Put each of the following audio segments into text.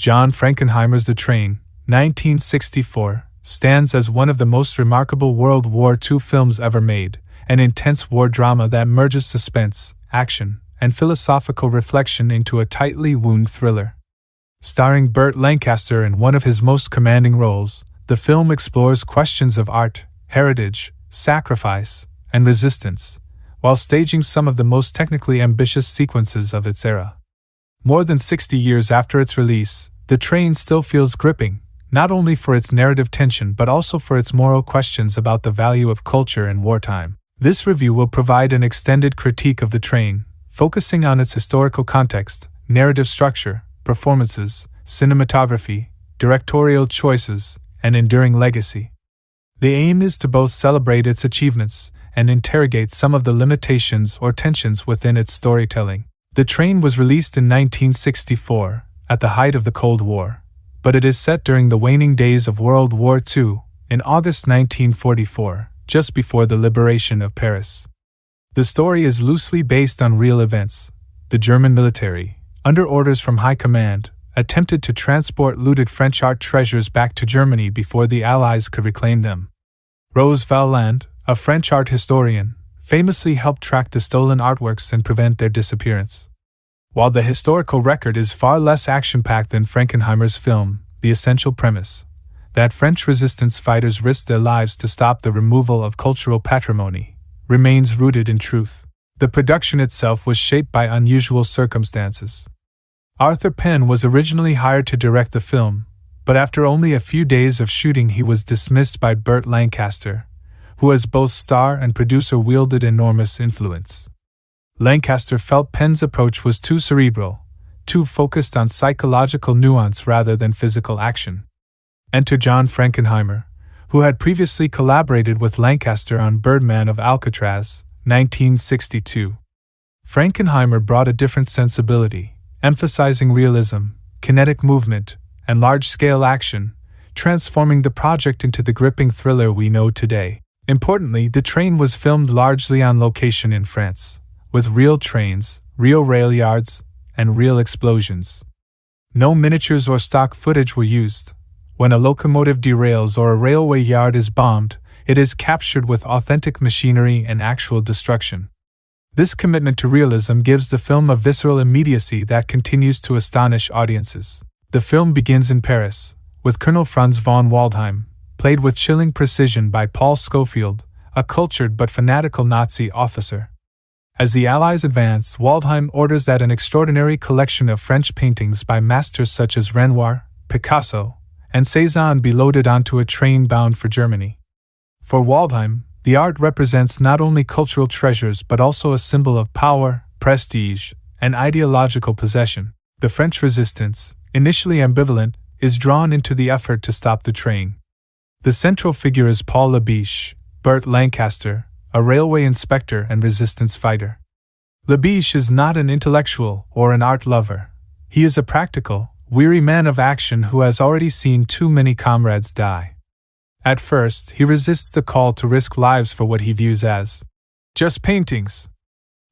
John Frankenheimer's The Train, 1964, stands as one of the most remarkable World War II films ever made, an intense war drama that merges suspense, action, and philosophical reflection into a tightly wound thriller. Starring Burt Lancaster in one of his most commanding roles, the film explores questions of art, heritage, sacrifice, and resistance, while staging some of the most technically ambitious sequences of its era. More than 60 years after its release, The Train still feels gripping, not only for its narrative tension but also for its moral questions about the value of culture in wartime. This review will provide an extended critique of The Train, focusing on its historical context, narrative structure, performances, cinematography, directorial choices, and enduring legacy. The aim is to both celebrate its achievements and interrogate some of the limitations or tensions within its storytelling. The Train was released in 1964, at the height of the Cold War, but it is set during the waning days of World War II, in August 1944, just before the liberation of Paris. The story is loosely based on real events. The German military, under orders from high command, attempted to transport looted French art treasures back to Germany before the Allies could reclaim them. Rose Valland, a French art historian, famously helped track the stolen artworks and prevent their disappearance. While the historical record is far less action-packed than Frankenheimer's film, the essential premise, that French resistance fighters risked their lives to stop the removal of cultural patrimony, remains rooted in truth. The production itself was shaped by unusual circumstances. Arthur Penn was originally hired to direct the film, but after only a few days of shooting he was dismissed by Burt Lancaster, who as both star and producer wielded enormous influence. Lancaster felt Penn's approach was too cerebral, too focused on psychological nuance rather than physical action. Enter John Frankenheimer, who had previously collaborated with Lancaster on Birdman of Alcatraz, 1962. Frankenheimer brought a different sensibility, emphasizing realism, kinetic movement, and large-scale action, transforming the project into the gripping thriller we know today. Importantly, The Train was filmed largely on location in France, with real trains, real rail yards, and real explosions. No miniatures or stock footage were used. When a locomotive derails or a railway yard is bombed, it is captured with authentic machinery and actual destruction. This commitment to realism gives the film a visceral immediacy that continues to astonish audiences. The film begins in Paris, with Colonel Franz von Waldheim, played with chilling precision by Paul Scofield, a cultured but fanatical Nazi officer. As the Allies advance, Waldheim orders that an extraordinary collection of French paintings by masters such as Renoir, Picasso, and Cézanne be loaded onto a train bound for Germany. For Waldheim, the art represents not only cultural treasures but also a symbol of power, prestige, and ideological possession. The French resistance, initially ambivalent, is drawn into the effort to stop the train. The central figure is Paul Labiche, Burt Lancaster, a railway inspector and resistance fighter. Labiche is not an intellectual or an art lover. He is a practical, weary man of action who has already seen too many comrades die. At first, he resists the call to risk lives for what he views as just paintings.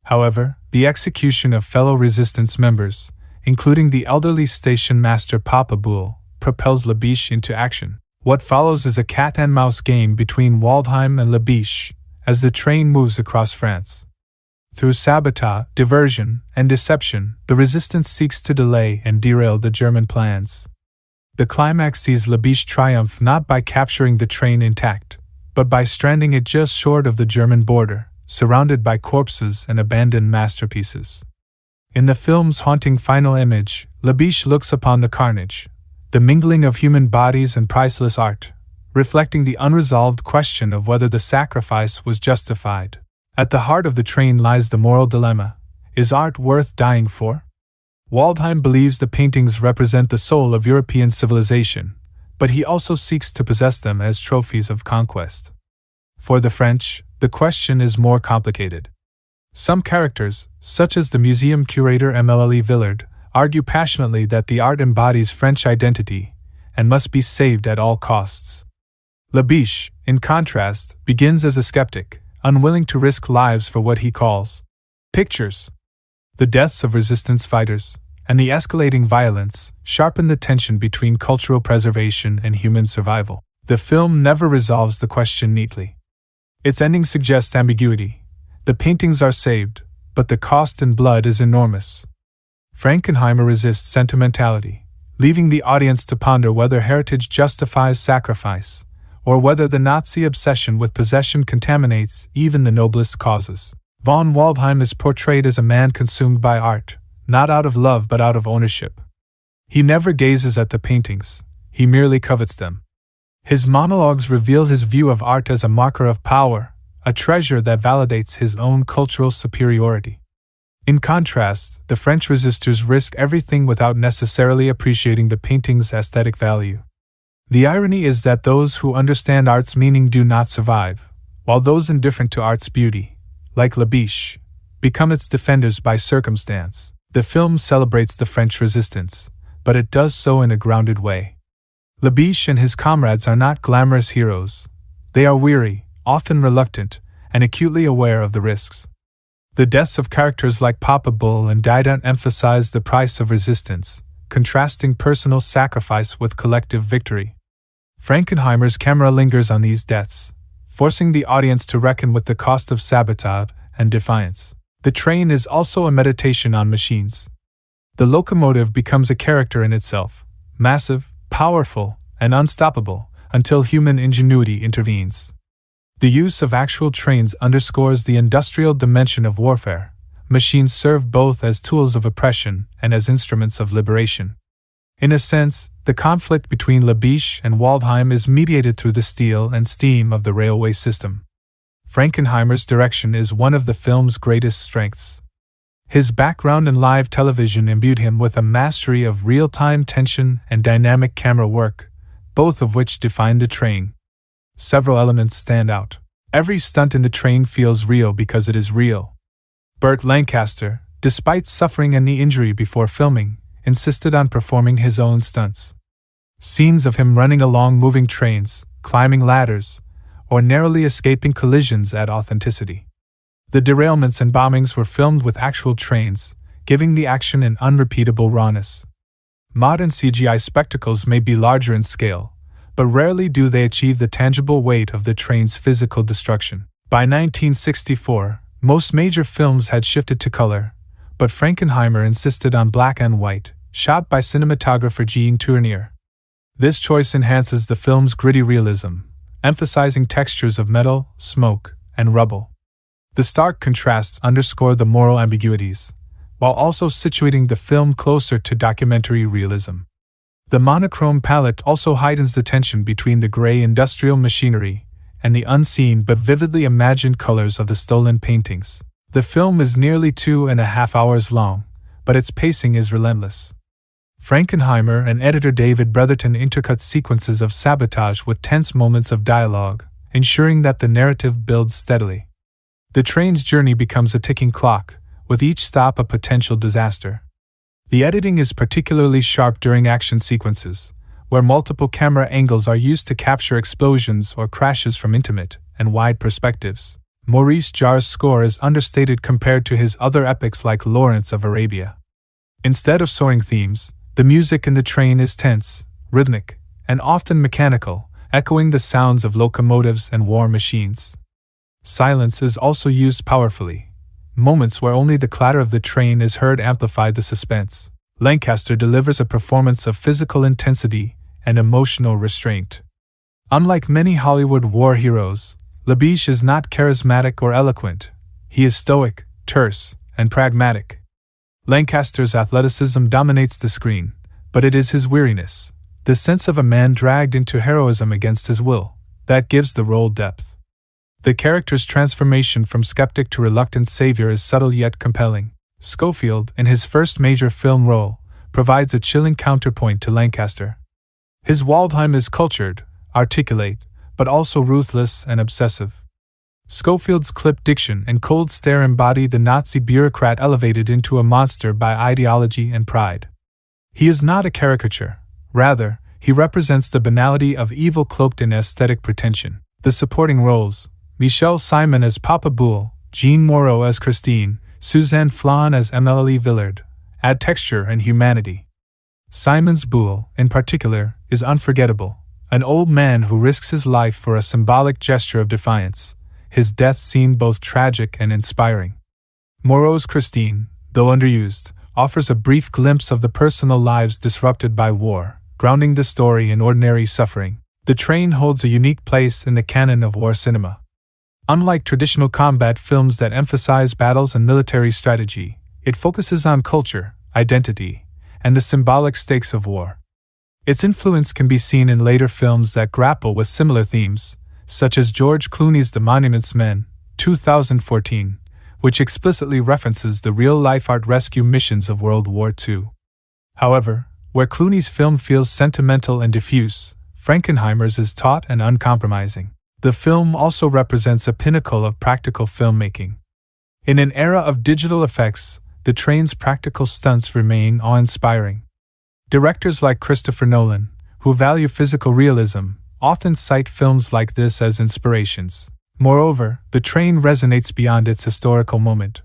However, the execution of fellow resistance members, including the elderly station master Papa Boule, propels Labiche into action. What follows is a cat-and-mouse game between Waldheim and Labiche as the train moves across France. Through sabotage, diversion, and deception, the resistance seeks to delay and derail the German plans. The climax sees Labiche triumph not by capturing the train intact, but by stranding it just short of the German border, surrounded by corpses and abandoned masterpieces. In the film's haunting final image, Labiche looks upon the carnage, the mingling of human bodies and priceless art, reflecting the unresolved question of whether the sacrifice was justified. At the heart of The Train lies the moral dilemma: is art worth dying for? Waldheim believes the paintings represent the soul of European civilization, but he also seeks to possess them as trophies of conquest. For the French, the question is more complicated. Some characters, such as the museum curator Émilie Villard, argue passionately that the art embodies French identity and must be saved at all costs. Labiche, in contrast, begins as a skeptic, unwilling to risk lives for what he calls pictures. The deaths of resistance fighters, and the escalating violence sharpen the tension between cultural preservation and human survival. The film never resolves the question neatly. Its ending suggests ambiguity. The paintings are saved, but the cost in blood is enormous. Frankenheimer resists sentimentality, leaving the audience to ponder whether heritage justifies sacrifice, or whether the Nazi obsession with possession contaminates even the noblest causes. Von Waldheim is portrayed as a man consumed by art, not out of love but out of ownership. He never gazes at the paintings, he merely covets them. His monologues reveal his view of art as a marker of power, a treasure that validates his own cultural superiority. In contrast, the French resistors risk everything without necessarily appreciating the painting's aesthetic value. The irony is that those who understand art's meaning do not survive, while those indifferent to art's beauty, like Labiche, become its defenders by circumstance. The film celebrates the French resistance, but it does so in a grounded way. Labiche and his comrades are not glamorous heroes. They are weary, often reluctant, and acutely aware of the risks. The deaths of characters like Papa Bull and Didant emphasize the price of resistance, contrasting personal sacrifice with collective victory. Frankenheimer's camera lingers on these deaths, forcing the audience to reckon with the cost of sabotage and defiance. The train is also a meditation on machines. The locomotive becomes a character in itself, massive, powerful, and unstoppable, until human ingenuity intervenes. The use of actual trains underscores the industrial dimension of warfare. Machines serve both as tools of oppression and as instruments of liberation. In a sense, the conflict between Labiche and Waldheim is mediated through the steel and steam of the railway system. Frankenheimer's direction is one of the film's greatest strengths. His background in live television imbued him with a mastery of real-time tension and dynamic camera work, both of which define the train. Several elements stand out. Every stunt in the train feels real because it is real. Burt Lancaster, despite suffering a knee injury before filming, insisted on performing his own stunts. Scenes of him running along moving trains, climbing ladders, or narrowly escaping collisions add authenticity. The derailments and bombings were filmed with actual trains, giving the action an unrepeatable rawness. Modern CGI spectacles may be larger in scale, but rarely do they achieve the tangible weight of the train's physical destruction. By 1964, most major films had shifted to color, but Frankenheimer insisted on black and white, shot by cinematographer Jean Tournier. This choice enhances the film's gritty realism, emphasizing textures of metal, smoke, and rubble. The stark contrasts underscore the moral ambiguities, while also situating the film closer to documentary realism. The monochrome palette also heightens the tension between the gray industrial machinery and the unseen but vividly imagined colors of the stolen paintings. The film is nearly 2.5 hours long, but its pacing is relentless. Frankenheimer and editor David Bretherton intercut sequences of sabotage with tense moments of dialogue, ensuring that the narrative builds steadily. The train's journey becomes a ticking clock, with each stop a potential disaster. The editing is particularly sharp during action sequences, where multiple camera angles are used to capture explosions or crashes from intimate and wide perspectives. Maurice Jarre's score is understated compared to his other epics like Lawrence of Arabia. Instead of soaring themes, the music in the train is tense, rhythmic, and often mechanical, echoing the sounds of locomotives and war machines. Silence is also used powerfully. Moments where only the clatter of the train is heard amplify the suspense. Lancaster delivers a performance of physical intensity and emotional restraint. Unlike many Hollywood war heroes, Labiche is not charismatic or eloquent. He is stoic, terse, and pragmatic. Lancaster's athleticism dominates the screen, but it is his weariness, the sense of a man dragged into heroism against his will, that gives the role depth. The character's transformation from skeptic to reluctant savior is subtle yet compelling. Schofield, in his first major film role, provides a chilling counterpoint to Lancaster. His Waldheim is cultured, articulate, but also ruthless and obsessive. Schofield's clipped diction and cold stare embody the Nazi bureaucrat elevated into a monster by ideology and pride. He is not a caricature. Rather, he represents the banality of evil cloaked in aesthetic pretension. The supporting roles, Michel Simon as Papa Boule, Jean Moreau as Christine, Suzanne Flan as Amélie Villard, add texture and humanity. Simon's Bull, in particular, is unforgettable. An old man who risks his life for a symbolic gesture of defiance, his death scene both tragic and inspiring. Moreau's Christine, though underused, offers a brief glimpse of the personal lives disrupted by war, grounding the story in ordinary suffering. The Train holds a unique place in the canon of war cinema. Unlike traditional combat films that emphasize battles and military strategy, it focuses on culture, identity, and the symbolic stakes of war. Its influence can be seen in later films that grapple with similar themes, such as George Clooney's The Monuments Men, 2014, which explicitly references the real-life art rescue missions of World War II. However, where Clooney's film feels sentimental and diffuse, Frankenheimer's is taut and uncompromising. The film also represents a pinnacle of practical filmmaking. In an era of digital effects, The Train's practical stunts remain awe-inspiring. Directors like Christopher Nolan, who value physical realism, often cite films like this as inspirations. Moreover, The Train resonates beyond its historical moment.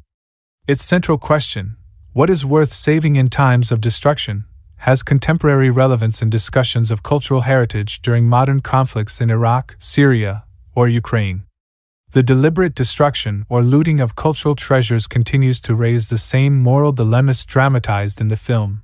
Its central question, what is worth saving in times of destruction, has contemporary relevance in discussions of cultural heritage during modern conflicts in Iraq, Syria, or Ukraine. The deliberate destruction or looting of cultural treasures continues to raise the same moral dilemmas dramatized in the film.